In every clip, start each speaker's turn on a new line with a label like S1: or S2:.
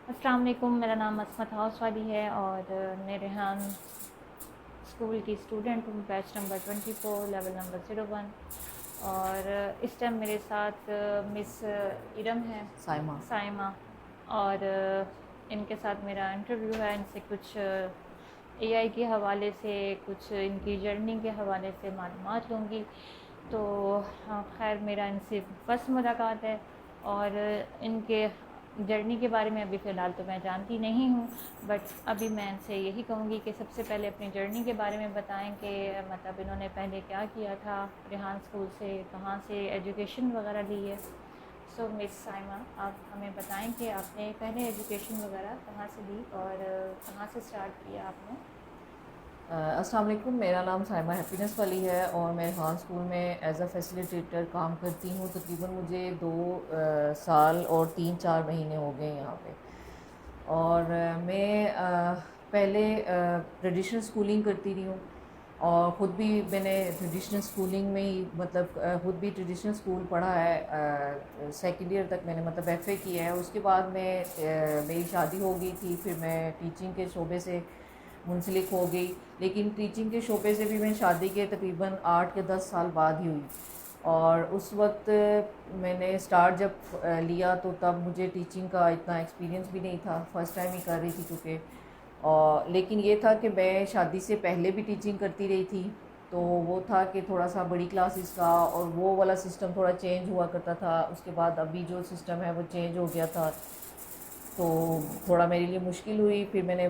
S1: السلام علیکم، میرا نام عصمت ہاؤس والی ہے اور میں ریحان اسکول کی اسٹوڈنٹ ہوں، بیچ نمبر 24، لیول نمبر 01۔ اور اس ٹائم میرے ساتھ مس ارم ہے، سائمہ، اور ان کے ساتھ میرا انٹرویو ہے۔ ان سے کچھ اے آئی کے حوالے سے، کچھ ان کی جرنی کے حوالے سے معلومات لوں گی۔ تو خیر، میرا ان سے فرسٹ ملاقات ہے اور ان کے جرنی کے بارے میں ابھی فی الحال تو میں جانتی نہیں ہوں، بٹ ابھی میں ان سے یہی کہوں گی کہ سب سے پہلے اپنی جرنی کے بارے میں بتائیں کہ مطلب انہوں نے پہلے کیا کیا تھا، ریحان اسکول سے کہاں سے ایجوکیشن وغیرہ لی ہے۔ سو مس سائمہ، آپ ہمیں بتائیں کہ آپ نے پہلے ایجوکیشن وغیرہ کہاں سے لی اور کہاں سے اسٹارٹ کیا آپ نے؟
S2: السلام علیکم، میرا نام سائمہ ہیپینس والی ہے اور میں ریحان اسکول میں ایز اے فیسیلیٹیٹر کام کرتی ہوں۔ تقریباً مجھے 2 سال اور 3-4 مہینے ہو گئے یہاں پہ۔ اور میں پہلے ٹریڈیشنل اسکولنگ کرتی رہی ہوں، اور خود بھی میں نے ٹریڈیشنل اسکولنگ میں ہی مطلب خود بھی ٹریڈیشنل اسکول پڑھا ہے۔ سیکنڈ ایئر تک میں نے مطلب ایف اے کیا ہے۔ اس کے بعد میں میری شادی ہو گئی تھی، پھر میں ٹیچنگ کے شعبے سے منسلک ہو گئی، لیکن ٹیچنگ کے شعبے سے بھی میں شادی کے تقریباً 8 یا 10 سال بعد ہی ہوئی۔ اور اس وقت میں نے اسٹارٹ جب لیا تو تب مجھے ٹیچنگ کا اتنا ایکسپیرینس بھی نہیں تھا، فرسٹ ٹائم ہی کر رہی تھی چونکہ۔ اور لیکن یہ تھا کہ میں شادی سے پہلے بھی ٹیچنگ کرتی رہی تھی، تو وہ تھا کہ تھوڑا سا بڑی کلاسز کا اور وہ والا سسٹم تھوڑا چینج ہوا کرتا تھا۔ اس کے بعد ابھی جو سسٹم ہے وہ چینج ہو گیا تھا، تو تھوڑا میرے لیے مشکل ہوئی۔ پھر میں نے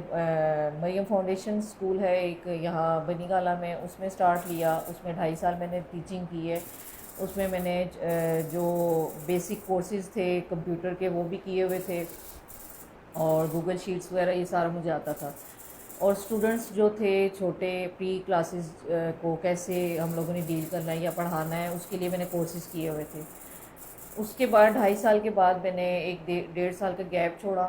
S2: مریم فاؤنڈیشن اسکول ہے ایک یہاں بنی گالہ میں، اس میں اسٹارٹ لیا۔ اس میں 2.5 سال میں نے ٹیچنگ کی ہے۔ اس میں نے جو بیسک کورسز تھے کمپیوٹر کے وہ بھی کیے ہوئے تھے، اور گوگل شیٹس وغیرہ یہ سارا مجھے آتا تھا۔ اور اسٹوڈنٹس جو تھے چھوٹے پری کلاسز کو کیسے ہم لوگوں نے ڈیل کرنا ہے یا پڑھانا ہے، اس کے لیے میں نے کورسز کیے ہوئے تھے۔ اس کے بعد 2.5 سال کے بعد میں نے ایک 1.5 سال کا گیپ چھوڑا،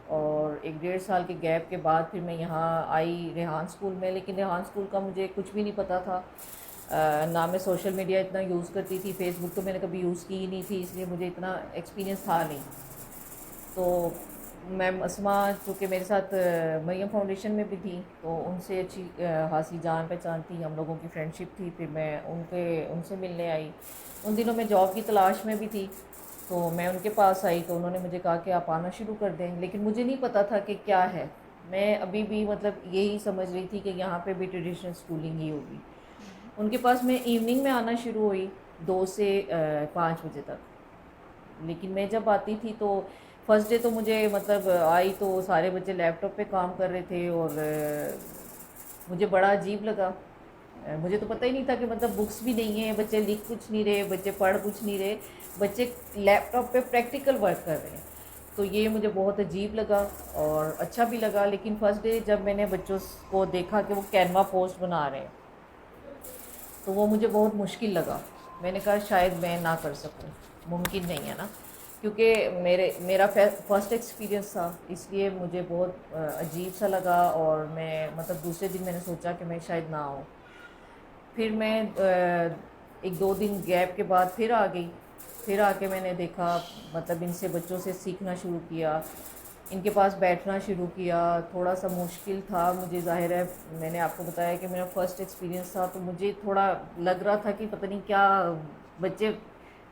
S2: اور 1.5 سال کے گیپ کے بعد پھر میں یہاں آئی ریحان اسکول میں۔ لیکن ریحان اسکول کا مجھے کچھ بھی نہیں پتہ تھا، نہ میں سوشل میڈیا اتنا یوز کرتی تھی، فیس بک تو میں نے کبھی یوز کی ہی نہیں تھی، اس لیے مجھے اتنا ایکسپیرینس تھا نہیں۔ تو میم اسما چونکہ میرے ساتھ مریم فاؤنڈیشن میں بھی تھی، تو ان سے اچھی خاصی جان پہچان تھی، ہم لوگوں کی فرینڈ شپ تھی۔ پھر میں ان سے ملنے آئی۔ ان دنوں میں جاب کی تلاش میں بھی تھی، تو میں ان کے پاس آئی تو انہوں نے مجھے کہا کہ آپ آنا شروع کر دیں، لیکن مجھے نہیں پتہ تھا کہ کیا ہے۔ میں ابھی بھی مطلب یہی سمجھ رہی تھی کہ یہاں پہ بھی ٹریڈیشنل اسکولنگ ہی ہوگی۔ ان کے پاس میں ایوننگ میں آنا شروع ہوئی 2 سے 5 بجے تک۔ لیکن میں جب آتی تھی تو فرسٹ ڈے تو مجھے مطلب آئی تو سارے بچے لیپ ٹاپ پہ کام کر رہے تھے، اور مجھے بڑا عجیب لگا۔ مجھے تو پتہ ہی نہیں تھا کہ مطلب بکس بھی نہیں ہیں، بچے لکھ کچھ نہیں رہے، بچے پڑھ کچھ نہیں رہے، بچے لیپ ٹاپ پہ پریکٹیکل ورک کر رہے ہیں۔ تو یہ مجھے بہت عجیب لگا اور اچھا بھی لگا۔ لیکن فرسٹ ڈے جب میں نے بچوں کو دیکھا کہ وہ کینوا پوسٹ بنا رہے ہیں، تو وہ مجھے بہت مشکل لگا۔ میں نے کہا شاید میں نہ کر سکوں، ممکن نہیں ہے نا، کیونکہ میرا فرسٹ ایکسپیرینس تھا، اس لیے مجھے بہت عجیب سا لگا، اور میں مطلب دوسرے دن میں نے سوچا کہ میں شاید نہ آؤں۔ پھر میں 1-2 دن گیپ کے بعد پھر آ گئی۔ پھر آ کے میں نے دیکھا مطلب ان سے بچوں سے سیکھنا شروع کیا، ان کے پاس بیٹھنا شروع کیا۔ تھوڑا سا مشکل تھا مجھے، ظاہر ہے میں نے آپ کو بتایا کہ میرا فرسٹ ایکسپیرینس تھا، تو مجھے تھوڑا لگ رہا تھا کہ پتہ نہیں کیا بچے،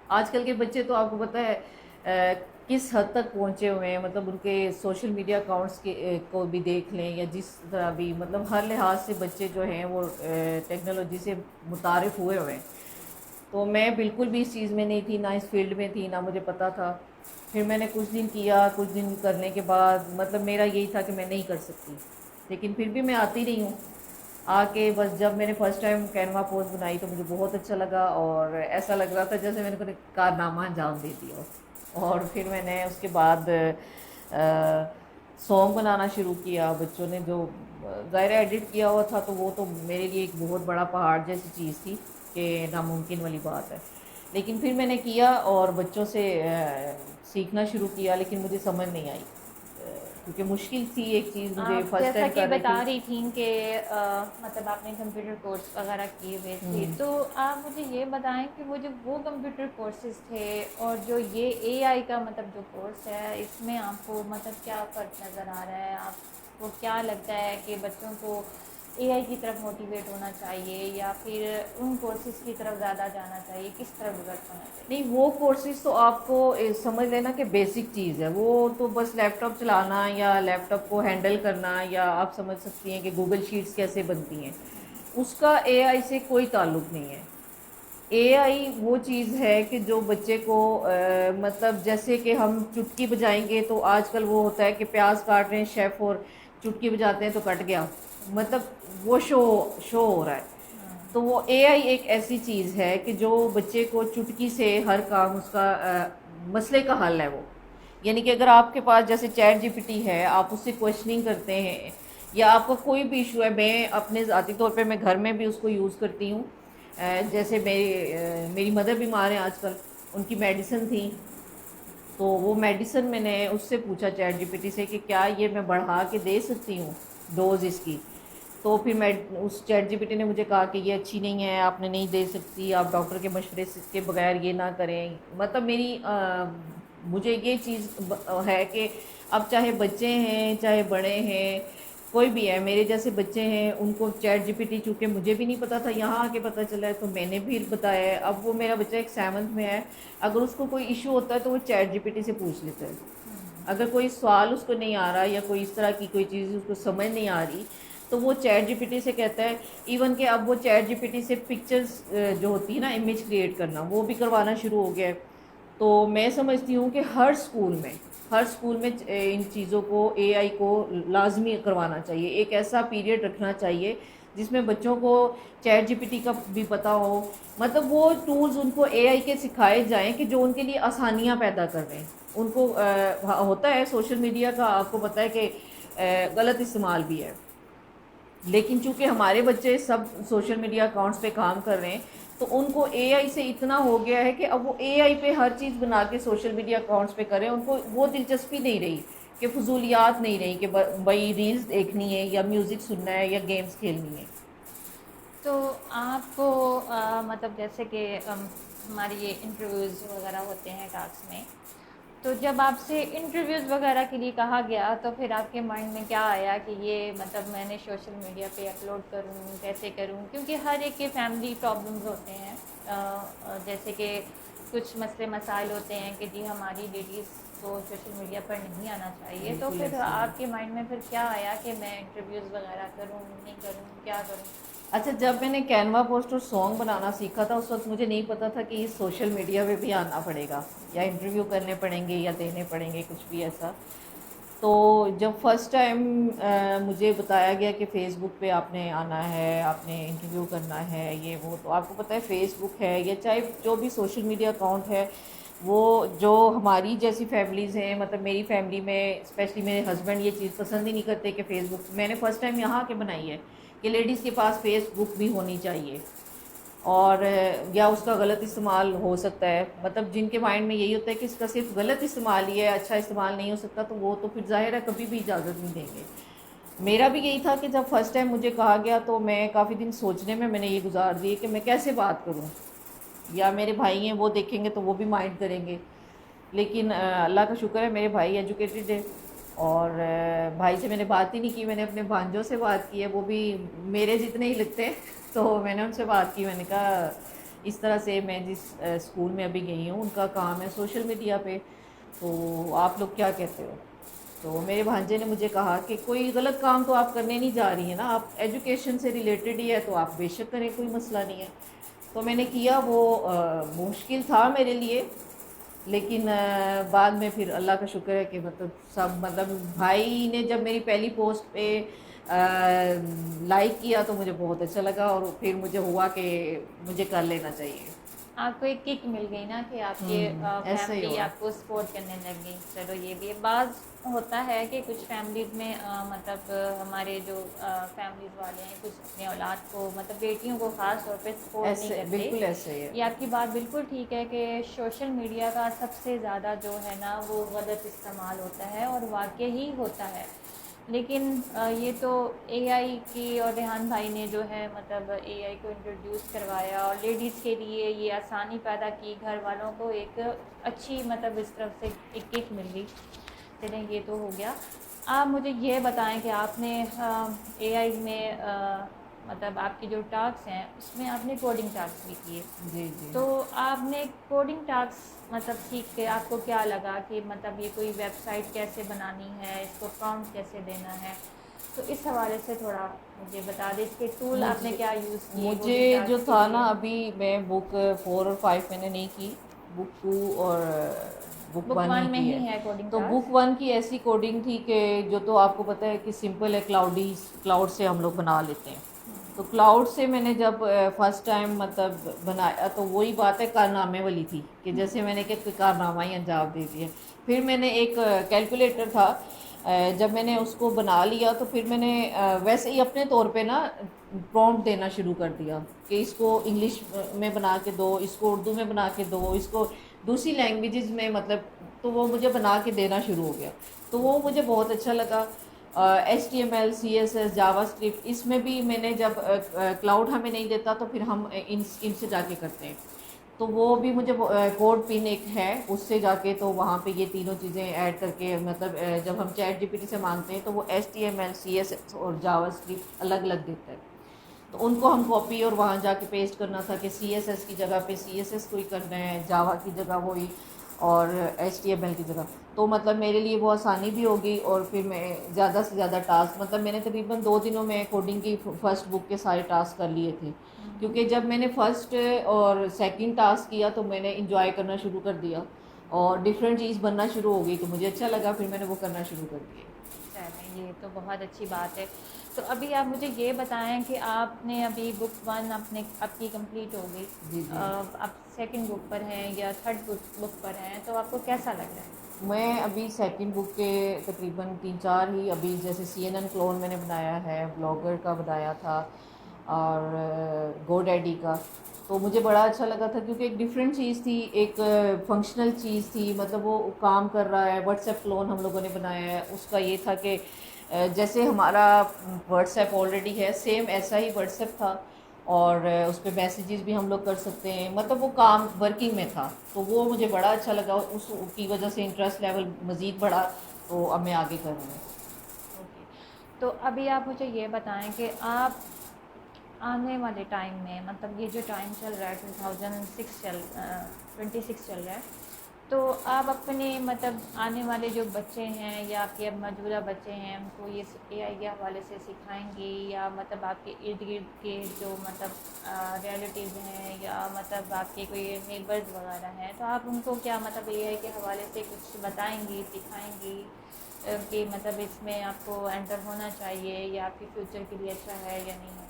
S2: آج کل کے بچے تو آپ کو پتہ ہے کس حد تک پہنچے ہوئے ہیں، مطلب ان کے سوشل میڈیا اکاؤنٹس کو بھی دیکھ لیں یا جس طرح بھی، مطلب ہر لحاظ سے بچے جو ہیں وہ ٹیکنالوجی سے متعارف ہوئے ہوئے ہیں۔ تو میں بالکل بھی اس چیز میں نہیں تھی، نہ اس فیلڈ میں تھی، نہ مجھے پتہ تھا۔ پھر میں نے کچھ دن کیا، کچھ دن کرنے کے بعد مطلب میرا یہی تھا کہ میں نہیں کر سکتی، لیکن پھر بھی میں آتی رہی ہوں۔ آ کے بس جب میں نے فرسٹ ٹائم کینوا پوسٹ بنائی تو مجھے بہت اچھا لگا، اور ایسا لگ رہا تھا جیسے میں نے کوئی کارنامہ انجام دے دیا ہو۔ اور پھر میں نے اس کے بعد سانگ بنانا شروع کیا۔ بچوں نے جو ظاہر ایڈٹ کیا ہوا تھا، تو وہ تو میرے لیے ایک بہت بڑا پہاڑ جیسی چیز تھی کہ ناممکن والی بات ہے، لیکن پھر میں نے کیا اور بچوں سے سیکھنا شروع کیا، لیکن مجھے سمجھ نہیں آئی کیونکہ مشکل تھی ایک چیز مجھے
S1: آپ
S2: فرسٹ
S1: جیسا
S2: ٹائم
S1: کہ
S2: کر رہی
S1: بتا
S2: تھی.
S1: رہی تھیں کہ مطلب آپ نے کمپیوٹر کورس وغیرہ کیے ہوئے تھے، تو آپ مجھے یہ بتائیں کہ وہ جو وہ کمپیوٹر کورسز تھے اور جو یہ اے آئی کا مطلب جو کورس ہے، اس میں آپ کو مطلب کیا فرق نظر آ رہا ہے؟ آپ کو کیا لگتا ہے کہ بچوں کو اے آئی کی طرف موٹیویٹ ہونا چاہیے یا پھر ان کورسز کی طرف زیادہ جانا چاہیے؟ کس طرف ڈیولپ ہونا چاہیے؟
S2: نہیں، وہ کورسز تو آپ کو سمجھ لینا کہ بیسک چیز ہے. وہ تو بس لیپ ٹاپ چلانا یا لیپ ٹاپ کو ہینڈل کرنا، یا آپ سمجھ سکتی ہیں کہ گوگل شیٹس کیسے بنتی ہیں، اس کا اے آئی سے کوئی تعلق نہیں ہے. اے آئی وہ چیز ہے کہ جو بچے کو مطلب جیسے کہ ہم چٹکی بجائیں گے تو آج کل وہ ہوتا ہے کہ پیاز کاٹ رہے ہیں شیف اور چٹکی بجاتے ہیں تو کٹ گیا، مطلب وہ شو ہو رہا ہے. تو وہ اے آئی ایک ایسی چیز ہے کہ جو بچے کو چٹکی سے ہر کام اس کا مسئلے کا حل ہے. وہ یعنی کہ اگر آپ کے پاس جیسے چیٹ جی پی ٹی ہے، آپ اس سے کویشچننگ کرتے ہیں یا آپ کا کوئی بھی ایشو ہے، میں اپنے ذاتی طور پہ میں گھر میں بھی اس کو یوز کرتی ہوں. جیسے میری مدر بیمار ہیں آج کل، ان کی میڈیسن تھی، تو وہ میڈیسن میں نے اس سے پوچھا چیٹ جی پی ٹی سے کہ کیا یہ میں بڑھا کے دے سکتی ہوں ڈوز اس کی. تو پھر میں اس چیٹ جی پی ٹی نے مجھے کہا کہ یہ اچھی نہیں ہے، آپ نے نہیں دے سکتی، آپ ڈاکٹر کے مشورے کے بغیر یہ نہ کریں. مطلب مجھے یہ چیز ہے کہ اب چاہے بچے ہیں چاہے بڑے ہیں کوئی بھی ہے، میرے جیسے بچے ہیں ان کو چیٹ جی پی ٹی، چونکہ مجھے بھی نہیں پتا تھا، یہاں آ کے پتہ چلا ہے تو میں نے بھی بتایا ہے. اب وہ میرا بچہ ایک 7th میں ہے، اگر اس کو کوئی ایشو ہوتا ہے تو وہ چیٹ جی پی ٹی سے پوچھ لیتا ہے. اگر کوئی سوال اس کو نہیں آ رہا یا کوئی اس طرح کی کوئی چیز اس کو سمجھ نہیں آ رہی تو وہ چیٹ جی پی ٹی سے کہتا ہے. ایون کہ اب وہ چیٹ جی پی ٹی سے پکچرز جو ہوتی ہے نا، امیج کریٹ کرنا، وہ بھی کروانا شروع ہو گیا ہے. تو میں سمجھتی ہوں کہ ہر اسکول میں ان چیزوں کو اے آئی کو لازمی کروانا چاہیے. ایک ایسا پیریڈ رکھنا چاہیے جس میں بچوں کو چیٹ جی پی ٹی کا بھی پتہ ہو. مطلب وہ ٹولز ان کو اے آئی کے سکھائے جائیں کہ جو ان کے لیے آسانیاں پیدا کر رہے ہیں. ان کو ہوتا ہے سوشل میڈیا کا، آپ کو پتہ ہے کہ غلط استعمال بھی ہے، لیکن چونکہ ہمارے بچے سب سوشل میڈیا اکاؤنٹس پہ کام کر رہے ہیں تو ان کو اے آئی سے اتنا ہو گیا ہے کہ اب وہ اے آئی پہ ہر چیز بنا کے سوشل میڈیا اکاؤنٹس پہ کریں. ان کو وہ دلچسپی نہیں رہی کہ فضولیات نہیں رہی کہ بھائی ریلز دیکھنی ہے یا میوزک سننا ہے یا گیمز کھیلنی ہے.
S1: تو آپ کو مطلب جیسے کہ ہماری یہ انٹرویوز وغیرہ ہوتے ہیں ٹاسک میں، تو جب آپ سے انٹرویوز وغیرہ کے لیے کہا گیا تو پھر آپ کے مائنڈ میں کیا آیا کہ یہ مطلب میں نے سوشل میڈیا پہ اپلوڈ کروں، کیسے کروں؟ کیونکہ ہر ایک کے فیملی پرابلمز ہوتے ہیں، جیسے کہ کچھ مسئلے مسائل ہوتے ہیں کہ جی ہماری لیڈیز کو سوشل میڈیا پر نہیں آنا چاہیے. تو
S2: بالکل
S1: پھر
S2: ایسے ہی.
S1: آپ کے مائنڈ میں پھر کیا آیا کہ میں انٹرویوز وغیرہ کروں، نہیں کروں، کیا کروں؟
S2: اچھا، جب میں نے کینوا پوسٹ اور سانگ بنانا سیکھا تھا اس وقت مجھے نہیں پتا تھا کہ اس سوشل میڈیا پہ بھی آنا پڑے گا یا انٹرویو کرنے پڑیں گے یا دینے پڑیں گے کچھ بھی ایسا. تو جب فرسٹ ٹائم مجھے بتایا گیا کہ فیس بک پہ آپ نے آنا ہے، آپ نے انٹرویو کرنا ہے یہ وہ، تو آپ کو پتہ ہے فیس بک ہے یا چاہے جو بھی سوشل میڈیا اکاؤنٹ ہے، وہ جو ہماری جیسی فیملیز ہیں، مطلب میری فیملی میں اسپیشلی میرے ہسبینڈ یہ چیز پسند ہی نہیں کرتے کہ فیس بک، میں نے فرسٹ ٹائم یہاں کے بنائی ہے کہ لیڈیز کے پاس فیس بک بھی ہونی چاہیے. اور یا اس کا غلط استعمال ہو سکتا ہے، مطلب جن کے مائنڈ میں یہی ہوتا ہے کہ اس کا صرف غلط استعمال ہی ہے، اچھا استعمال نہیں ہو سکتا، تو وہ تو پھر ظاہر ہے کبھی بھی اجازت نہیں دیں گے. میرا بھی یہی تھا کہ جب فرسٹ ٹائم مجھے کہا گیا تو میں کافی دن سوچنے میں نے یہ گزار دی کہ میں کیسے بات کروں، یا میرے بھائی ہیں وہ دیکھیں گے تو وہ بھی مائنڈ کریں گے. لیکن اللہ کا شکر ہے میرے بھائی ایجوکیٹڈ ہے، اور بھائی سے میں نے بات ہی نہیں کی، میں نے اپنے بھانجوں سے بات کی ہے، وہ بھی میرے جتنے ہی لگتے ہیں. تو میں نے ان سے بات کی، میں نے کہا اس طرح سے میں جس اسکول میں ابھی گئی ہوں ان کا کام ہے سوشل میڈیا پہ، تو آپ لوگ کیا کہتے ہو؟ تو میرے بھانجے نے مجھے کہا کہ کوئی غلط کام تو آپ کرنے نہیں جا رہی ہیں نا، آپ ایجوکیشن سے ریلیٹڈ ہی ہے تو آپ بے شک کریں، کوئی مسئلہ نہیں ہے. تو میں نے کیا، وہ مشکل تھا میرے لیے، لیکن بعد میں پھر اللہ کا شکر ہے کہ مطلب بھائی نے جب میری پہلی پوسٹ پہ لائک کیا تو مجھے بہت اچھا لگا، اور پھر مجھے ہوا کہ مجھے کر لینا چاہیے.
S1: آپ کو ایک کک مل گئی نا کہ آپ کی
S2: ایسا ہی
S1: فیملی
S2: ہوا.
S1: آپ کو سپورٹ کرنے لگ گئی. چلو یہ بھی بعض ہوتا ہے کہ کچھ فیملیز میں مطلب ہمارے جو فیملیز والے ہیں کچھ اپنے اولاد کو مطلب بیٹیوں کو خاص طور پہ سپورٹ نہیں
S2: ایسے
S1: کرتے.
S2: بالکل ایسا ہی ہے.
S1: یہ آپ کی بات بالکل ٹھیک ہے کہ سوشل میڈیا کا سب سے زیادہ جو ہے نا وہ غلط استعمال ہوتا ہے اور واقعی ہوتا ہے. لیکن یہ تو اے آئی کی اور ریحان بھائی نے جو ہے مطلب اے آئی کو انٹروڈیوس کروایا اور لیڈیز کے لیے یہ آسانی پیدا کی, گھر والوں کو ایک اچھی مطلب اس طرف سے ایک کک مل گئی. چلیں یہ تو ہو گیا. آپ مجھے یہ بتائیں کہ آپ نے اے آئی میں مطلب آپ کی جو ٹاسک ہیں اس میں آپ نے کوڈنگ ٹاسک بھی کیے,
S2: جی جی.
S1: تو آپ نے کوڈنگ ٹاسک مطلب سیکھ کے آپ کو کیا لگا کہ مطلب یہ کوئی ویب سائٹ کیسے بنانی ہے, اس کو پرومپٹ کیسے دینا ہے, تو اس حوالے سے تھوڑا مجھے بتا دیں کہ ٹول آپ نے کیا یوز کیے کوڈنگ
S2: مجھے جو
S1: ٹاسک کے
S2: تھا
S1: لیے.
S2: نا, ابھی میں بک 4 اور 5 میں نے نہیں کی, بک 2 اور بک 1 ہی
S1: میں
S2: کی ہے.
S1: کوڈنگ
S2: تو بک
S1: ٹاسک.
S2: 1 کی ایسی کوڈنگ تھی کہ جو تو آپ کو پتہ ہے کہ سمپل ہے, کلاؤڈ سے ہم لوگ بنا لیتے ہیں. تو کلاؤڈ سے میں نے جب فرسٹ ٹائم مطلب بنایا تو وہی بات ہے کارنامے والی تھی کہ جیسے میں نے کہ کوئی کارنامہ ہی انجام دے دیا. پھر میں نے ایک کیلکولیٹر تھا, جب میں نے اس کو بنا لیا تو پھر میں نے ویسے ہی اپنے طور پہ نا پرومپٹ دینا شروع کر دیا کہ اس کو انگلش میں بنا کے دو, اس کو اردو میں بنا کے دو, اس کو دوسری لینگویجز میں مطلب, تو وہ مجھے بنا کے دینا شروع ہو گیا. تو وہ مجھے بہت اچھا لگا. HTML CSS جاوا اسکرپٹ, اس میں بھی میں نے جب کلاؤڈ ہمیں نہیں دیتا تو پھر ہم ان سے جا کے کرتے ہیں. تو وہ بھی مجھے کوڈ پن ایک ہے, اس سے جا کے تو وہاں پہ یہ تینوں چیزیں ایڈ کر کے مطلب جب ہم چیٹ GPT سے مانگتے ہیں تو وہ HTML CSS اور جاوا اسکرپٹ الگ الگ دیتا ہے. تو ان کو ہم کاپی اور وہاں جا کے پیسٹ کرنا تھا کہ CSS کی جگہ پہ CSS کو ہی کرنا ہے, جاوا کی جگہ وہی, اور HTML کی جگہ. تو مطلب میرے لیے وہ آسانی بھی ہوگی, اور پھر میں زیادہ سے زیادہ ٹاسک مطلب میں نے تقریباً 2 دنوں میں کوڈنگ کی فرسٹ بک کے سارے ٹاسک کر لیے تھے. کیونکہ جب میں نے فرسٹ اور سیکنڈ ٹاسک کیا تو میں نے انجوائے کرنا شروع کر دیا اور ڈفرینٹ چیز بننا شروع ہو گئی, تو مجھے اچھا لگا, پھر میں نے وہ کرنا شروع کر دیا.
S1: چلیں یہ تو بہت اچھی بات ہے. تو ابھی آپ مجھے یہ بتائیں کہ آپ نے ابھی بک 1 آپ کی کمپلیٹ ہو گئی,
S2: جی جی.
S1: آپ سیکنڈ بک پر ہیں یا تھرڈ بک پر ہیں, تو آپ کو کیسا لگ رہا ہے؟
S2: میں ابھی سیکنڈ بک کے تقریباً 3-4 ہی, ابھی جیسے CNN کلون میں نے بنایا ہے, بلاگر کا بنایا تھا, اور گو ڈیڈی کا. تو مجھے بڑا اچھا لگا تھا کیونکہ ایک ڈفرینٹ چیز تھی, ایک فنکشنل چیز تھی, مطلب وہ کام کر رہا ہے. واٹس ایپ کلون ہم لوگوں نے بنایا ہے, اس کا یہ تھا کہ جیسے ہمارا واٹس ایپ آلریڈی ہے سیم ایسا ہی واٹس ایپ تھا, اور اس پہ میسیجز بھی ہم لوگ کر سکتے ہیں, مطلب وہ کام ورکنگ میں تھا. تو وہ مجھے بڑا اچھا لگا, اس کی وجہ سے انٹرسٹ لیول مزید بڑھا, تو اب میں آگے کر رہی ہوں.
S1: اوکے, تو ابھی آپ مجھے یہ بتائیں کہ آپ آنے والے ٹائم میں مطلب یہ جو ٹائم چل رہا ہے 26 چل رہا ہے, تو آپ اپنے مطلب آنے والے جو بچے ہیں یا آپ کے اب موجودہ بچے ہیں ان کو یہ اے آئی کے حوالے سے سکھائیں گی, یا مطلب آپ کے ارد گرد کے جو مطلب ریلیٹیوز ہیں یا مطلب آپ کے کوئی نیبرز وغیرہ ہیں, تو آپ ان کو کیا مطلب اے آئی کے حوالے سے کچھ بتائیں گی, سکھائیں گی کہ مطلب اس میں آپ کو انٹر ہونا چاہیے یا آپ کے فیوچر کے لیے اچھا ہے یا نہیں ہے؟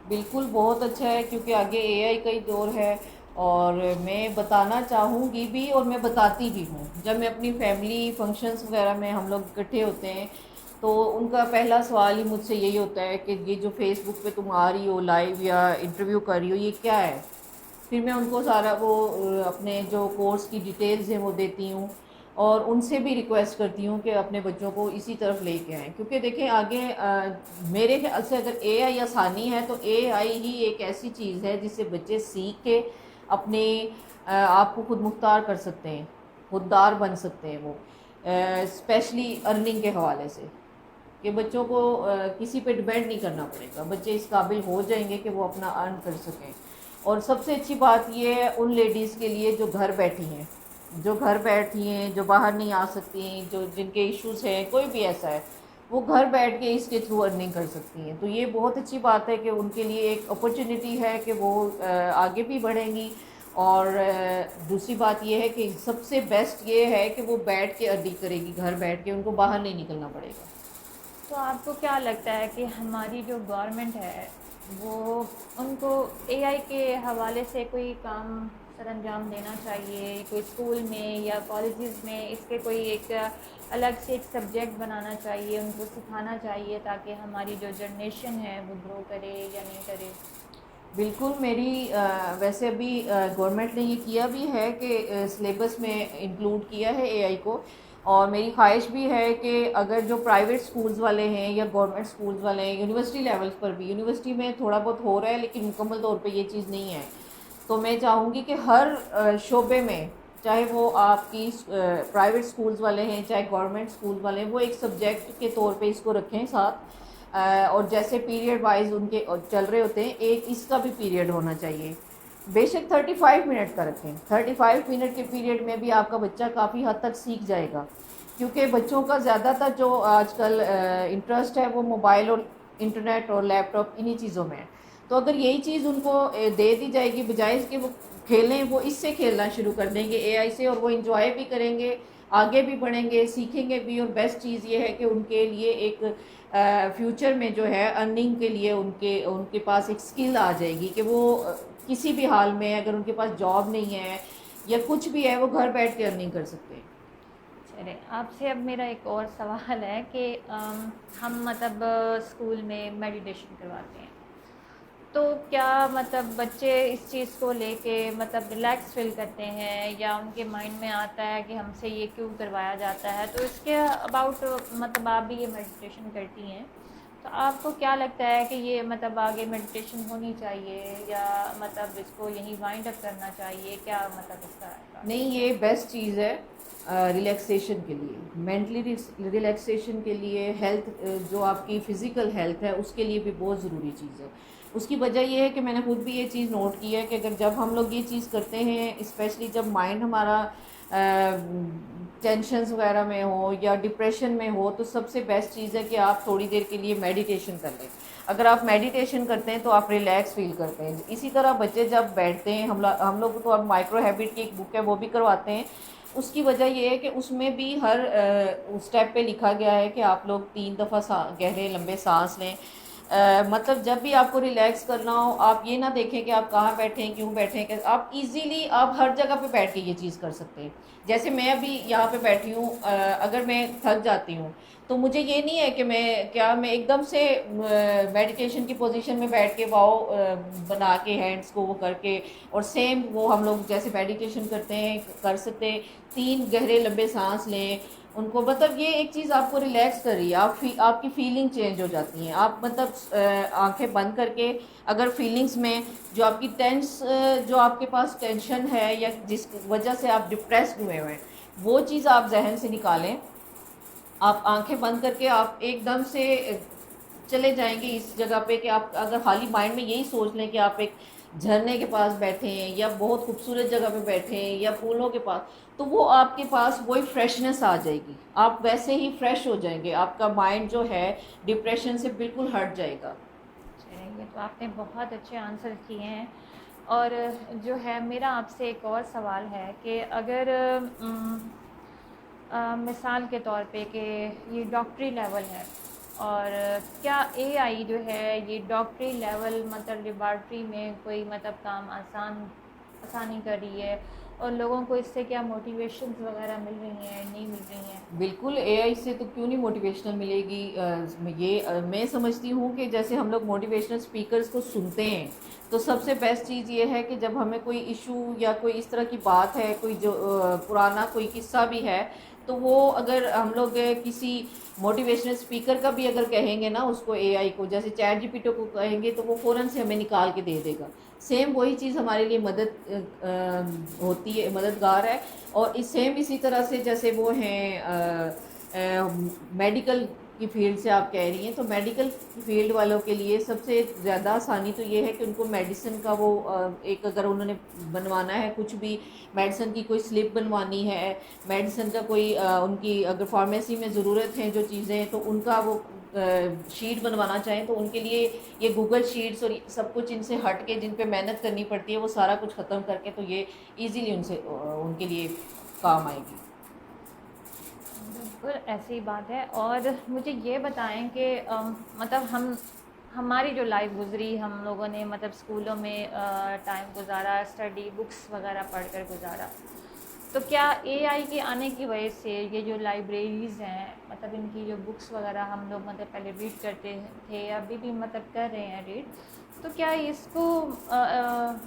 S2: بالکل بہت اچھا ہے, کیونکہ آگے اے آئی کا ہی دور ہے, اور میں بتانا چاہوں گی بھی اور میں بتاتی بھی ہوں. جب میں اپنی فیملی فنکشنز وغیرہ میں ہم لوگ اکٹھے ہوتے ہیں تو ان کا پہلا سوال ہی مجھ سے یہی ہوتا ہے کہ یہ جو فیس بک پہ تم آ رہی ہو لائیو یا انٹرویو کر رہی ہو یہ کیا ہے. پھر میں ان کو سارا وہ اپنے جو کورس کی ڈیٹیلز ہیں وہ دیتی ہوں, اور ان سے بھی ریکویسٹ کرتی ہوں کہ اپنے بچوں کو اسی طرف لے کے آئیں. کیونکہ دیکھیں آگے میرے خیال سے اگر اے آئی آسانی ہے تو اے آئی ہی ایک ایسی چیز ہے جس سے بچے سیکھ کے اپنے آپ کو خود مختار کر سکتے ہیں, خوددار بن سکتے ہیں. وہ اسپیشلی ارننگ کے حوالے سے کہ بچوں کو کسی پہ ڈپینڈ نہیں کرنا پڑے گا, بچے اس قابل ہو جائیں گے کہ وہ اپنا ارن کر سکیں. اور سب سے اچھی بات یہ ہے ان لیڈیز کے لیے جو گھر بیٹھی ہیں, جو باہر نہیں آ سکتی, جو جن کے ایشوز ہیں, کوئی بھی ایسا ہے, وہ گھر بیٹھ کے اس کے تھرو ارننگ کر سکتی ہیں. تو یہ بہت اچھی بات ہے کہ ان کے لیے ایک اپرچونٹی ہے کہ وہ آگے بھی بڑھیں گی. اور دوسری بات یہ ہے کہ سب سے بیسٹ یہ ہے کہ وہ بیٹھ کے ارننگ کرے گی, گھر بیٹھ کے, ان کو باہر نہیں نکلنا پڑے گا.
S1: تو آپ کو کیا لگتا ہے کہ ہماری جو گورنمنٹ ہے وہ ان کو اے آئی کے حوالے سے کوئی کام سر انجام دینا چاہیے، کوئی اسکول میں یا کالجز میں اس کے کوئی ایک الگ سے ایک سبجیکٹ بنانا چاہیے، ان کو سکھانا چاہیے تاکہ ہماری جو جنریشن ہے وہ گرو کرے یا نہیں کرے۔
S2: بالکل، میری ویسے ابھی گورنمنٹ نے یہ کیا بھی ہے کہ سلیبس میں انکلوڈ کیا ہے اے آئی کو، اور میری خواہش بھی ہے کہ اگر جو پرائیویٹ سکولز والے ہیں یا گورنمنٹ سکولز والے ہیں، یونیورسٹی لیولز پر بھی، یونیورسٹی میں تھوڑا بہت ہو رہا ہے لیکن مکمل طور پہ یہ چیز نہیں ہے، تو میں چاہوں گی کہ ہر شعبے میں، چاہے وہ آپ کی پرائیویٹ سکولز والے ہیں چاہے گورنمنٹ سکولز والے ہیں، وہ ایک سبجیکٹ کے طور پہ اس کو رکھیں ساتھ، اور جیسے پیریڈ وائز ان کے چل رہے ہوتے ہیں، ایک اس کا بھی پیریڈ ہونا چاہیے، بے شک 35 منٹ کا رکھیں، 35 منٹ کے پیریڈ میں بھی آپ کا بچہ کافی حد تک سیکھ جائے گا، کیونکہ بچوں کا زیادہ تر جو آج کل انٹرسٹ ہے وہ موبائل اور انٹرنیٹ اور لیپ ٹاپ انہی چیزوں میں ہے، تو اگر یہی چیز ان کو دے دی جائے گی، بجائے اس کے وہ کھیلیں، وہ اس سے کھیلنا شروع کر دیں گے اے آئی سے، اور وہ انجوائے بھی کریں گے، آگے بھی بڑھیں گے، سیکھیں گے بھی، اور بیسٹ چیز یہ ہے کہ ان کے لیے ایک فیوچر میں جو ہے ارننگ کے لیے ان کے پاس ایک سکل آ جائے گی کہ وہ کسی بھی حال میں اگر ان کے پاس جاب نہیں ہے یا کچھ بھی ہے، وہ گھر بیٹھ کے ارننگ کر سکتے ہیں۔
S1: چلے آپ سے اب میرا ایک اور سوال ہے کہ ہم مطلب اسکول میں میڈیٹیشن کرواتے ہیں، تو کیا مطلب بچے اس چیز کو لے کے مطلب ریلیکس فیل کرتے ہیں، یا ان کے مائنڈ میں آتا ہے کہ ہم سے یہ کیوں کروایا جاتا ہے؟ تو اس کے اباؤٹ مطلب آپ بھی یہ میڈیٹیشن کرتی ہیں، تو آپ کو کیا لگتا ہے کہ یہ مطلب آگے میڈیٹیشن ہونی چاہیے یا مطلب اس کو یہیں وائنڈ اپ کرنا چاہیے، کیا مطلب اس کا ہے؟
S2: نہیں، یہ بیسٹ چیز ہے ریلیکسیشن کے لیے، مینٹلی ریلیکسیشن کے لیے، ہیلتھ جو آپ کی فزیکل ہیلتھ ہے اس کے لیے بھی بہت ضروری چیز ہے۔ اس کی وجہ یہ ہے کہ میں نے خود بھی یہ چیز نوٹ کی ہے کہ اگر جب ہم لوگ یہ چیز کرتے ہیں، اسپیشلی جب مائنڈ ہمارا ٹینشنز وغیرہ میں ہو یا ڈپریشن میں ہو، تو سب سے بیسٹ چیز ہے کہ آپ تھوڑی دیر کے لیے میڈیٹیشن کر لیں۔ اگر آپ میڈیٹیشن کرتے ہیں تو آپ ریلیکس فیل کرتے ہیں۔ اسی طرح بچے جب بیٹھتے ہیں، ہم لوگ تو اب مائکرو ہیبٹ کی ایک بک ہے وہ بھی کرواتے ہیں، اس کی وجہ یہ ہے کہ اس میں بھی ہر اسٹیپ پہ لکھا گیا ہے کہ آپ لوگ 3 دفعہ گہرے لمبے سانس لیں۔ مطلب جب بھی آپ کو ریلیکس کرنا ہو، آپ یہ نہ دیکھیں کہ آپ کہاں بیٹھیں، کیوں بیٹھیں، کہ آپ ایزیلی آپ ہر جگہ پہ بیٹھ کے یہ چیز کر سکتے ہیں۔ جیسے میں ابھی یہاں پہ بیٹھی ہوں، اگر میں تھک جاتی ہوں تو مجھے یہ نہیں ہے کہ میں ایک دم سے میڈیٹیشن کی پوزیشن میں بیٹھ کے واؤ بنا کے ہینڈس کو وہ کر کے، اور سیم وہ ہم لوگ جیسے میڈیٹیشن کرتے ہیں کر سکتے ہیں، 3 گہرے لمبے سانس لیں ان کو، مطلب یہ ایک چیز آپ کو ریلیکس کر رہی ہے، آپ کی فیلنگ چینج ہو جاتی ہیں، آپ مطلب آنکھیں بند کر کے اگر فیلنگز میں جو آپ کی جو آپ کے پاس ٹینشن ہے یا جس وجہ سے آپ ڈپریسڈ ہوئے ہیں، وہ چیز آپ ذہن سے نکالیں، آپ آنکھیں بند کر کے آپ ایک دم سے چلے جائیں گے اس جگہ پہ کہ آپ اگر خالی مائنڈ میں یہی سوچ لیں کہ آپ ایک جھرنے کے پاس بیٹھے ہیں یا بہت خوبصورت جگہ پہ بیٹھے ہیں یا پھولوں کے پاس، تو وہ آپ کے پاس وہی فریشنس آ جائے گی، آپ ویسے ہی فریش ہو جائیں گے، آپ کا مائنڈ جو ہے ڈپریشن سے بالکل ہٹ جائے گا۔
S1: یہ تو آپ نے بہت اچھے آنسر کیے ہیں، اور جو ہے میرا آپ سے ایک اور سوال ہے کہ اگر مثال کے طور پہ کہ یہ ڈاکٹری لیول ہے، اور کیا اے آئی جو ہے یہ ڈاکٹری لیول مطلب لیبارٹری میں کوئی مطلب کام آسانی کر رہی ہے، اور لوگوں کو اس سے کیا موٹیویشنز وغیرہ مل رہی ہیں، نہیں مل رہی ہیں؟
S2: بالکل، اے آئی سے تو کیوں نہیں موٹیویشنل ملے گی، یہ میں سمجھتی ہوں کہ جیسے ہم لوگ موٹیویشنل سپیکرز کو سنتے ہیں، تو سب سے بیسٹ چیز یہ ہے کہ جب ہمیں کوئی ایشو یا کوئی اس طرح کی بات ہے، کوئی جو پرانا کوئی قصہ بھی ہے، تو وہ اگر ہم لوگ کسی موٹیویشنل سپیکر کا بھی اگر کہیں گے نا اس کو، اے آئی کو، جیسے چیٹ جی پی ٹی کو کہیں گے، تو وہ فوراً سے ہمیں نکال کے دے دے گا، سیم وہی چیز ہمارے لیے ہوتی ہے، مددگار ہے۔ اور سیم اسی طرح سے جیسے وہ ہیں میڈیکل کی فیلڈ سے آپ کہہ رہی ہیں، تو میڈیکل فیلڈ والوں کے لیے سب سے زیادہ آسانی تو یہ ہے کہ ان کو میڈیسن کا وہ ایک اگر انہوں نے بنوانا ہے کچھ بھی، میڈیسن کی کوئی سلپ بنوانی ہے، میڈیسن کا کوئی ان کی اگر فارمیسی میں ضرورت ہیں جو چیزیں، تو ان کا وہ شیٹ بنوانا چاہیں تو ان کے لیے یہ گوگل شیٹس اور سب کچھ ان سے ہٹ کے جن پہ محنت کرنی پڑتی ہے وہ سارا کچھ ختم کر کے، تو یہ ایزیلی ان کے لیے کام آئے گی۔
S1: بالکل ایسی بات ہے، اور مجھے یہ بتائیں کہ مطلب ہم ہماری جو لائف گزری، ہم لوگوں نے مطلب اسکولوں میں ٹائم گزارا، اسٹڈی بکس وغیرہ پڑھ کر گزارا، تو کیا اے آئی کے آنے کی وجہ سے یہ جو لائبریریز ہیں، مطلب ان کی جو بکس وغیرہ ہم لوگ مطلب پہلے ریڈ کرتے تھے، ابھی بھی مطلب کر رہے ہیں ریڈ، تو کیا اس کو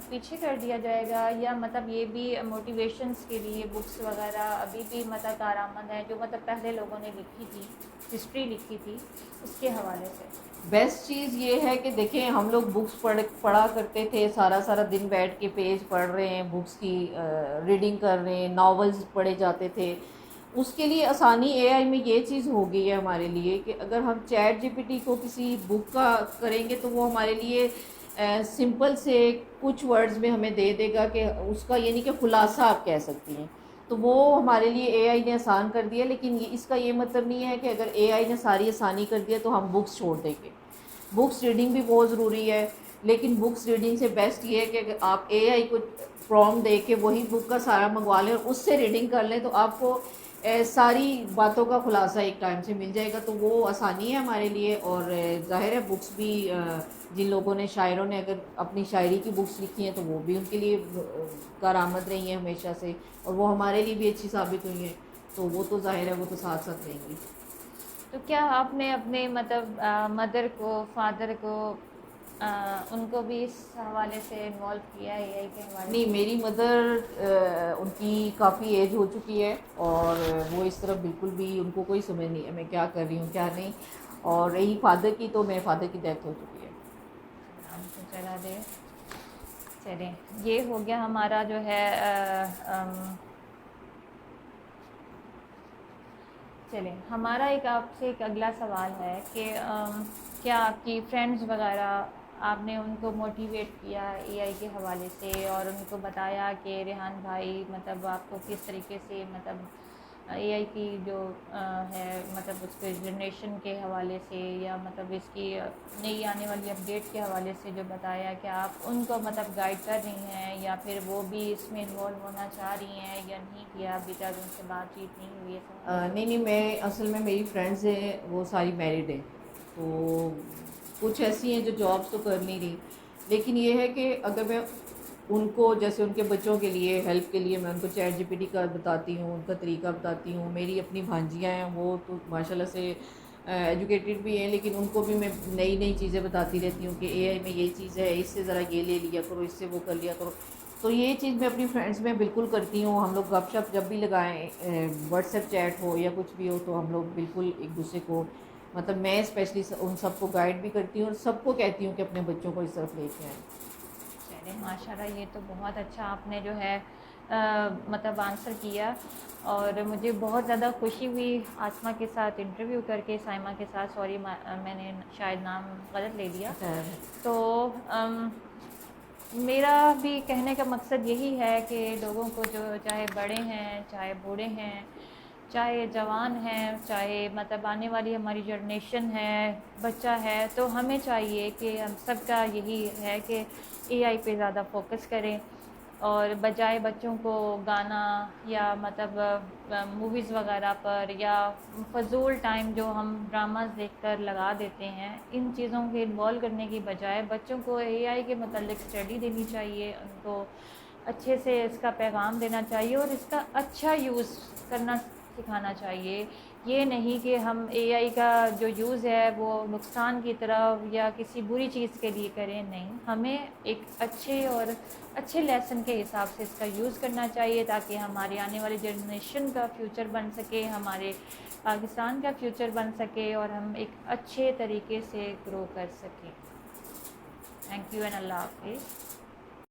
S1: پیچھے کر دیا جائے گا، یا مطلب یہ بھی موٹیویشنس کے لیے بکس وغیرہ ابھی بھی مطلب کارآمد ہیں جو مطلب پہلے لوگوں نے لکھی تھی، ہسٹری لکھی تھی، اس کے حوالے سے؟
S2: بیسٹ چیز یہ ہے کہ دیکھیں ہم لوگ بکس پڑھا کرتے تھے، سارا دن بیٹھ کے پیج پڑھ رہے ہیں، بکس کی ریڈنگ کر رہے ہیں، ناولز پڑھے جاتے تھے. اس کے لیے آسانی اے آئی میں یہ چیز ہو گئی ہے ہمارے لیے کہ اگر ہم چیٹ جی پی ٹی کو کسی بک کا کریں گے تو وہ ہمارے لیے سمپل سے کچھ ورڈز میں ہمیں دے دے گا کہ اس کا یعنی کہ خلاصہ آپ کہہ سکتی ہیں. تو وہ ہمارے لیے اے آئی نے آسان کر دیا، لیکن اس کا یہ مطلب نہیں ہے کہ اگر اے آئی نے ساری آسانی کر دیا تو ہم بکس چھوڑ دیں گے. بکس ریڈنگ بھی بہت ضروری ہے، لیکن بکس ریڈنگ سے بیسٹ یہ ہے کہ اگر آپ اے آئی کو پروم دے کے وہی بک کا سارا منگوا لیں اور اس سے ریڈنگ کر لیں تو آپ کو ساری باتوں کا خلاصہ ایک ٹائم سے مل جائے گا. تو وہ آسانی ہے ہمارے لیے. اور ظاہر ہے بکس بھی جن لوگوں نے، شاعروں نے اگر اپنی شاعری کی بکس لکھی ہیں تو وہ بھی ان کے لیے کارآمد رہی ہیں ہمیشہ سے، اور وہ ہمارے لیے بھی اچھی ثابت ہوئی ہیں. تو وہ تو ظاہر ہے وہ تو ساتھ ساتھ رہیں گی.
S1: تو کیا آپ نے اپنے مطلب مدر کو، فادر کو، ان کو بھی اس حوالے سے انوالو کیا ہے اے آئی کے حوالے سے؟
S2: نہیں، میری مدر ان کی کافی ایج ہو چکی ہے اور وہ اس طرف بالکل بھی ان کو کوئی سمجھ نہیں ہے میں کیا کر رہی ہوں کیا نہیں. اور رہی فادر کی تو میرے فادر کی ڈیتھ ہو چکی ہے.
S1: نام تو چلا دے. چلیں، یہ ہو گیا ہمارا جو ہے چلیں ہمارا آپ سے ایک اگلا سوال ہے کہ کیا آپ کی فرینڈز وغیرہ، آپ نے ان کو موٹیویٹ کیا اے آئی کے حوالے سے اور ان کو بتایا کہ ریحان بھائی مطلب آپ کو کس طریقے سے مطلب اے آئی کی جو ہے مطلب اس کے جنریشن کے حوالے سے، یا مطلب اس کی نئی آنے والی اپڈیٹ کے حوالے سے جو بتایا کہ آپ ان کو مطلب گائیڈ کر رہی ہیں، یا پھر وہ بھی اس میں انوالو ہونا چاہ رہی ہیں یا نہیں کیا ابھی تک ان سے بات چیت نہیں ہوئی ہے؟
S2: نہیں، میں اصل میں میری فرینڈز ہیں وہ ساری میرڈ ہیں، تو کچھ ایسی ہیں جو جابس تو کر نہیں رہی. لیکن یہ ہے کہ اگر میں ان کو، جیسے ان کے بچوں کے لیے ہیلپ کے لیے میں ان کو چیٹ جی پی ٹی کا بتاتی ہوں، ان کا طریقہ بتاتی ہوں. میری اپنی بھانجیاں ہیں وہ تو ماشاء اللہ سے ایجوکیٹڈ بھی ہیں، لیکن ان کو بھی میں نئی چیزیں بتاتی رہتی ہوں کہ اے آئی میں یہ چیز ہے، اس سے ذرا یہ لے لیا کرو، اس سے وہ کر لیا کرو. تو یہ چیز میں اپنی فرینڈس میں بالکل کرتی ہوں. ہم لوگ گپ شپ جب بھی لگائیں، واٹس ایپ چیٹ ہو یا کچھ بھی ہو، تو ہم لوگ بالکل ایک دوسرے کو، مطلب میں اسپیشلی ان سب کو گائیڈ بھی کرتی ہوں اور سب کو کہتی ہوں کہ اپنے بچوں کو اس طرف لے کے آئیں.
S1: چلیں ماشاء اللہ، یہ تو بہت اچھا آپ نے جو ہے مطلب آنسر کیا، اور مجھے بہت زیادہ خوشی ہوئی آسمہ کے ساتھ انٹرویو کر کے، سائمہ کے ساتھ، سوری میں نے شاید نام غلط لے لیا. تو میرا بھی کہنے کا مقصد یہی ہے کہ لوگوں کو، جو چاہے بڑے ہیں، چاہے بوڑھے ہیں، چاہے جوان ہیں، چاہے مطلب آنے والی ہماری جنریشن ہے، بچہ ہے، تو ہمیں چاہیے کہ ہم سب کا یہی ہے کہ اے آئی پہ زیادہ فوکس کریں، اور بجائے بچوں کو گانا یا مطلب موویز وغیرہ پر، یا فضول ٹائم جو ہم ڈراماز دیکھ کر لگا دیتے ہیں، ان چیزوں کے انوالو کرنے کی بجائے بچوں کو اے آئی کے متعلق اسٹڈی دینی چاہیے، ان کو اچھے سے اس کا پیغام دینا چاہیے اور اس کا اچھا یوز کرنا سکھانا چاہیے. یہ نہیں کہ ہم اے آئی کا جو یوز ہے وہ نقصان کی طرف یا کسی بری چیز کے لیے کریں. نہیں، ہمیں ایک اچھے لیسن کے حساب سے اس کا یوز کرنا چاہیے، تاکہ ہماری آنے والی جنریشن کا فیوچر بن سکے، ہمارے پاکستان کا فیوچر بن سکے، اور ہم ایک اچھے طریقے سے گرو کر سکیں. تھینک یو اینڈ اللہ حافظ.